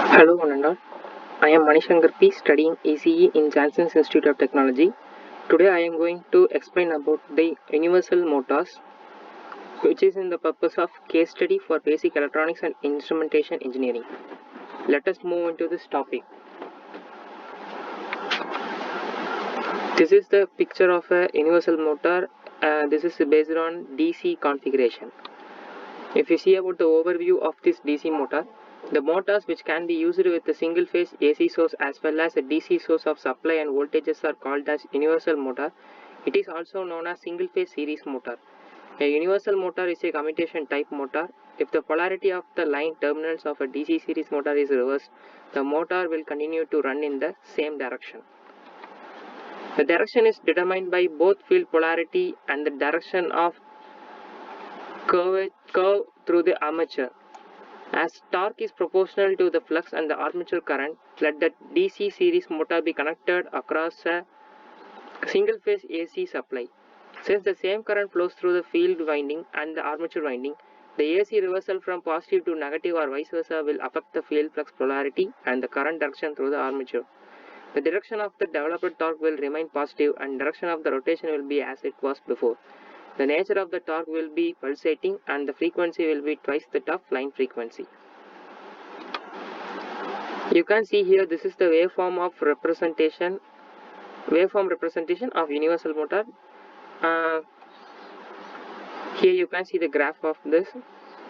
Hello, one and all. I am Manisankar P, studying ECE in Jansen's Institute of Technology. Today, I am going to explain about the universal motors, which is in the purpose of case study for basic electronics and instrumentation engineering. Let us move into this topic. This is the picture of a universal motor. This is based on DC configuration. If you see about the overview of this DC motor, the motors which can be used with a single phase AC source as well as a DC source of supply and voltages are called as universal motor. It is also known as single phase series motor. A universal motor is a commutation type motor. If the polarity of the line terminals of a DC series motor is reversed, the motor will continue to run in the same direction. The direction is determined by both field polarity and the direction of curve through the armature. As torque is proportional to the flux and the armature current, let the DC series motor be connected across a single phase AC supply. Since the same current flows through the field winding and the armature winding, the AC reversal from positive to negative or vice versa will affect the field flux polarity and the current direction through the armature. The direction of the developed torque will remain positive and direction of the rotation will be as it was before. The nature of the torque will be pulsating and the frequency will be twice that of line frequency. You can see here this is the waveform representation of universal motor. Here you can see the graph of this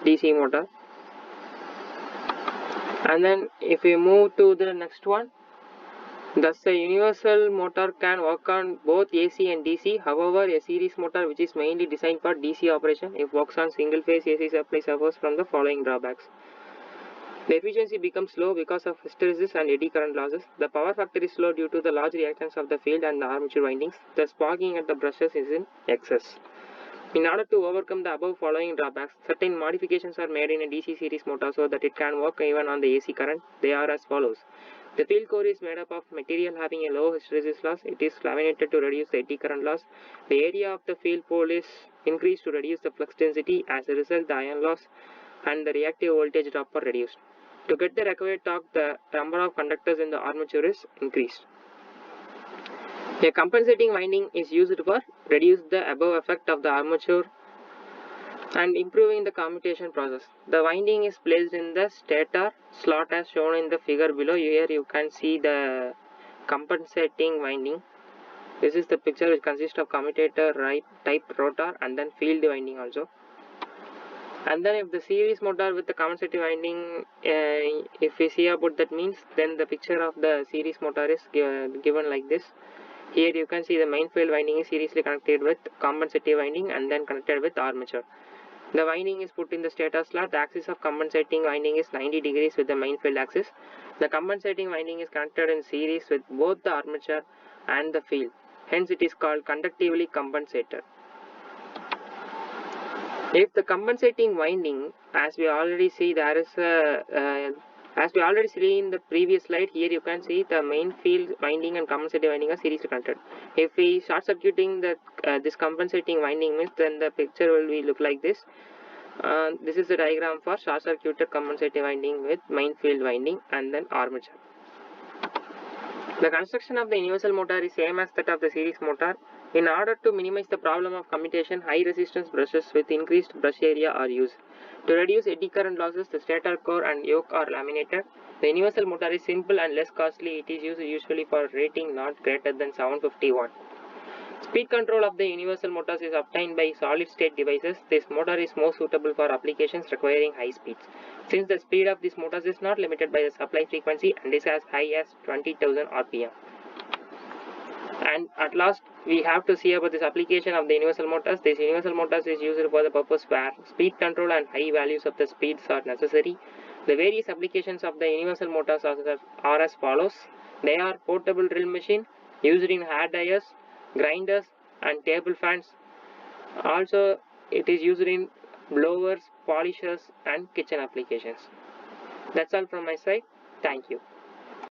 DC motor. And then if we move to the next one, thus a universal motor can work on both AC and DC. However, a series motor which is mainly designed for DC operation, if works on single phase AC supply, suffers from the following drawbacks. The efficiency becomes low because of hysteresis and eddy current losses. The power factor is low due to the large reactance of the field and the armature windings. The sparking at the brushes is in excess. In order to overcome the above following drawbacks, certain modifications are made in a DC series motor so that it can work even on the AC current. They are as follows. The field core is made up of material having a low hysteresis loss. It is laminated to reduce the eddy current loss. The area of the field pole is increased to reduce the flux density. As a result, the iron loss and the reactive voltage drop are reduced. To get the required torque, the number of conductors in the armature is increased. A compensating winding is used for reduce the above effect of the armature and improving the commutation process. The winding is placed in the stator slot as shown in the figure below. Here you can see the compensating winding. This is the picture which consists of commutator type rotor and then field winding also. And then if the series motor with the compensating winding, if we see about that means, then the picture of the series motor is given like this. Here you can see the main field winding is seriously connected with compensating winding and then connected with armature. The winding is put in the stator slot. The axis of compensating winding is 90 degrees with the main field axis. The compensating winding is connected in series with both the armature and the field. Hence it is called conductively compensated. If the compensating winding, as we already see, there is as we already see in the previous slide, here you can see the main field winding and compensating winding are seriously connected. If we start circuiting this compensating winding means, then the picture will be look like this. This is the diagram for short circuited compensating winding with main field winding and then armature. The construction of the universal motor is same as that of the series motor. In order to minimize the problem of commutation, high resistance brushes with increased brush area are used. To reduce eddy current losses, the stator core and yoke are laminated. The universal motor is simple and less costly. It is used usually for rating not greater than 750 watt. Speed control of the universal motors is obtained by solid state devices. This motor is more suitable for applications requiring high speeds, since the speed of these motors is not limited by the supply frequency and is as high as 20,000 rpm. And at last, we have to see about this application of the universal motors. This universal motors is used for the purpose where speed control and high values of the speeds are necessary. The various applications of the universal motors are as follows. They are portable drill machine, used in hair dryers, grinders and table fans. Also, it is used in blowers, polishers and kitchen applications. That's all from my side. Thank you.